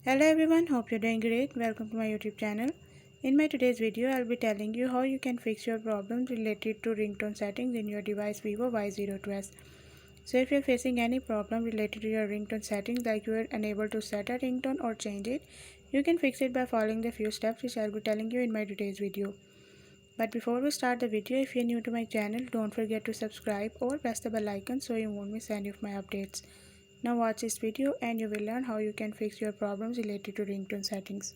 Hello everyone, hope you're doing great. Welcome to my YouTube channel. In my today's video, I'll be telling you how you can fix your problems related to ringtone settings in your device Vivo Y02s. So if you're facing any problem related to your ringtone settings, like you are unable to set a ringtone or change it, you can fix it by following the few steps which I'll be telling you in my today's video. But before we start the video, if you're new to my channel, don't forget to subscribe or press the bell icon so you won't miss any of my updates. Now watch this video and you will learn how you can fix your problems related to ringtone settings.